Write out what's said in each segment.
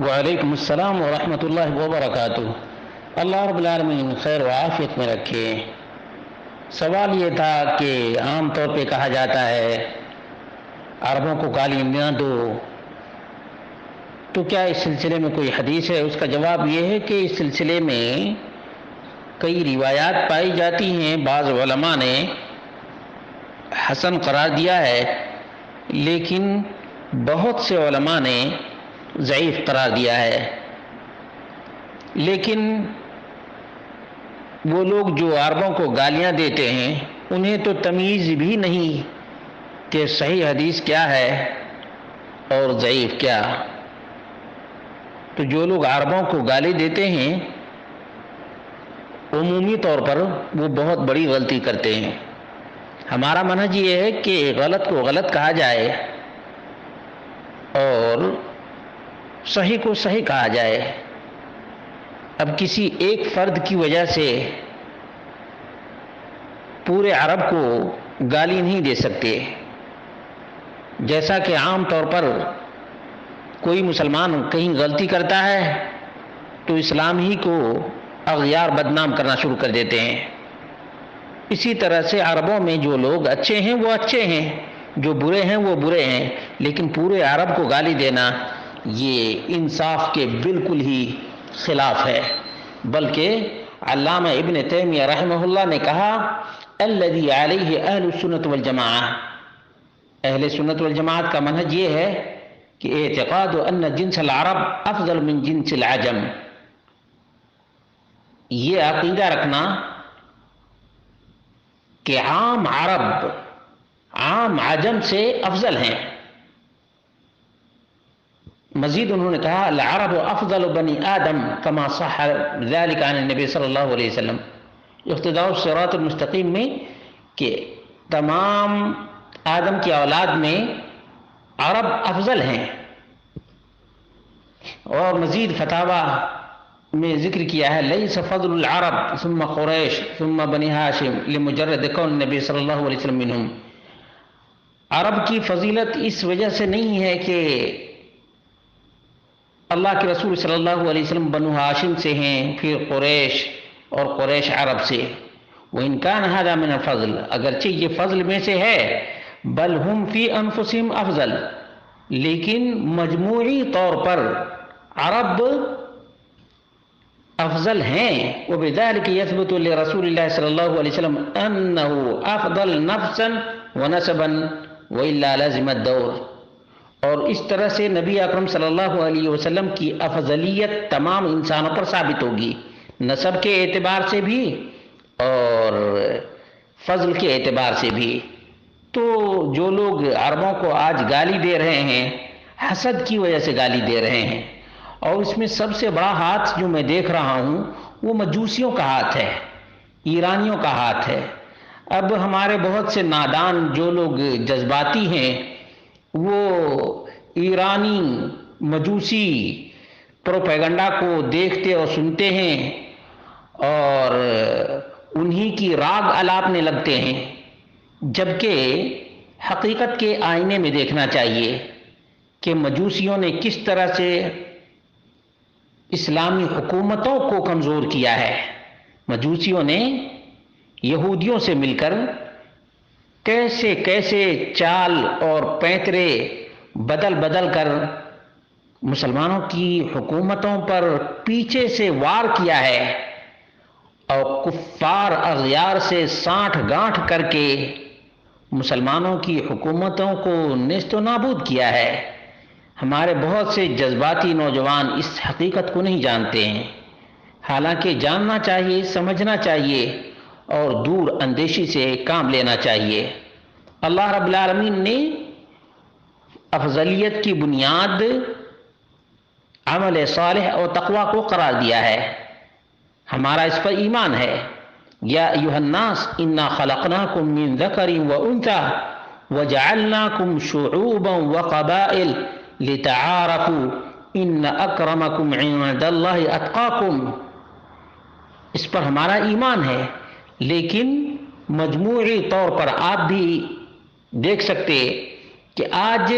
وعلیکم السلام ورحمۃ اللہ وبرکاتہ۔ اللہ رب العالمین خیر و عافیت میں رکھے۔ سوال یہ تھا کہ عام طور پہ کہا جاتا ہے عربوں کو گالی نہ دو، تو کیا اس سلسلے میں کوئی حدیث ہے؟ اس کا جواب یہ ہے کہ اس سلسلے میں کئی روایات پائی جاتی ہیں، بعض علماء نے حسن قرار دیا ہے، لیکن بہت سے علماء نے ضعیف قرار دیا ہے۔ لیکن وہ لوگ جو عربوں کو گالیاں دیتے ہیں انہیں تو تمیز بھی نہیں کہ صحیح حدیث کیا ہے اور ضعیف کیا۔ تو جو لوگ عربوں کو گالی دیتے ہیں عمومی طور پر وہ بہت بڑی غلطی کرتے ہیں۔ ہمارا منہج یہ ہے کہ غلط کو غلط کہا جائے اور صحیح کو صحیح کہا جائے۔ اب کسی ایک فرد کی وجہ سے پورے عرب کو گالی نہیں دے سکتے۔ جیسا کہ عام طور پر کوئی مسلمان کہیں غلطی کرتا ہے تو اسلام ہی کو اغیار بدنام کرنا شروع کر دیتے ہیں، اسی طرح سے عربوں میں جو لوگ اچھے ہیں وہ اچھے ہیں، جو برے ہیں وہ برے ہیں، لیکن پورے عرب کو گالی دینا یہ انصاف کے بالکل ہی خلاف ہے۔ بلکہ علامہ ابن تیمیہ رحمہ اللہ نے کہا الذی علیہ اہل السنت والجماعہ، اہل سنت والجماعت کا منہج یہ ہے کہ اعتقاد ان جنس العرب افضل من جنس العجم، یہ عقیدہ رکھنا کہ عام عرب عام عجم سے افضل ہیں۔ مزید انہوں نے کہا العرب افضل بنی آدم کما صح ذلك عن النبی صلی اللہ علیہ وسلم، اقتداء الصراط المستقیم میں کہ تمام آدم کی اولاد میں عرب افضل ہیں۔ اور مزید فتاوی میں ذکر کیا ہے لیس فضل العرب ثم قریش ثم بنی ہاشم لمجرد کون نبی صلی اللہ علیہ وسلم منہم، عرب کی فضیلت اس وجہ سے نہیں ہے کہ اللہ کے رسول صلی اللہ علیہ وسلم بنو ہاشم سے ہیں، پھر قریش اور قریش عرب سے، وَإِنْ كَانَ هَذَا مِنَ الْفَضْلِ، اگرچہ یہ فضل میں سے ہے، بل ہم فی انفسہم افضل، لیکن مجموعی طور پر عرب افضل ہیں۔ وَبِذَلِكَ يَثْبُتُ لِرَسُولِ اللَّهِ صلی اللہ علیہ وسلم أَنَّهُ أَفْضَلْ نَفْسًا وَنَسَبًا وَإِلَّا لَازِمَ الدَّوْرِ، اور اس طرح سے نبی اکرم صلی اللہ علیہ وسلم کی افضلیت تمام انسانوں پر ثابت ہوگی، نسب کے اعتبار سے بھی اور فضل کے اعتبار سے بھی۔ تو جو لوگ عربوں کو آج گالی دے رہے ہیں حسد کی وجہ سے گالی دے رہے ہیں، اور اس میں سب سے بڑا ہاتھ جو میں دیکھ رہا ہوں وہ مجوسیوں کا ہاتھ ہے، ایرانیوں کا ہاتھ ہے۔ اب ہمارے بہت سے نادان جو لوگ جذباتی ہیں وہ ایرانی مجوسی پروپیگنڈا کو دیکھتے اور سنتے ہیں اور انہی کی راگ الاپنے لگتے ہیں، جبکہ حقیقت کے آئینے میں دیکھنا چاہیے کہ مجوسیوں نے کس طرح سے اسلامی حکومتوں کو کمزور کیا ہے۔ مجوسیوں نے یہودیوں سے مل کر کیسے کیسے چال اور پینترے بدل بدل کر مسلمانوں کی حکومتوں پر پیچھے سے وار کیا ہے اور کفار اغیار سے سانٹھ گانٹھ کر کے مسلمانوں کی حکومتوں کو نیست و نابود کیا ہے۔ ہمارے بہت سے جذباتی نوجوان اس حقیقت کو نہیں جانتے ہیں، حالانکہ جاننا چاہیے، سمجھنا چاہیے اور دور اندیشی سے کام لینا چاہیے۔ اللہ رب العالمین نے افضلیت کی بنیاد عمل صالح اور تقوی کو قرار دیا ہے، ہمارا اس پر ایمان ہے۔ یا ایھا الناس انا خلقناکم من ذکر وانثی وجعلناکم شعوبا وقبائل لتعارفوا ان اکرمکم عند اللہ اتقاکم، اس پر ہمارا ایمان ہے۔ لیکن مجموعی طور پر آپ بھی دیکھ سکتے کہ آج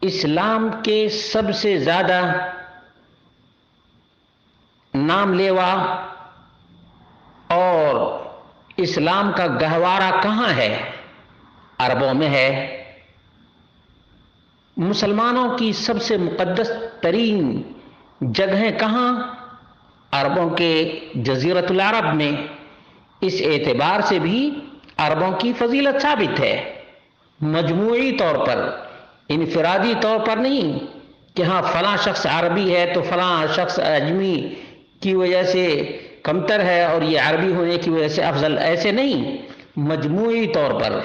اسلام کے سب سے زیادہ نام لیوا اور اسلام کا گہوارہ کہاں ہے؟ عربوں میں ہے۔ مسلمانوں کی سب سے مقدس ترین جگہیں کہاں؟ عربوں کے جزیرۃ العرب میں۔ اس اعتبار سے بھی عربوں کی فضیلت ثابت ہے، مجموعی طور پر، انفرادی طور پر نہیں کہ ہاں فلاں شخص عربی ہے تو فلاں شخص اجمی کی وجہ سے کمتر ہے اور یہ عربی ہونے کی وجہ سے افضل، ایسے نہیں، مجموعی طور پر۔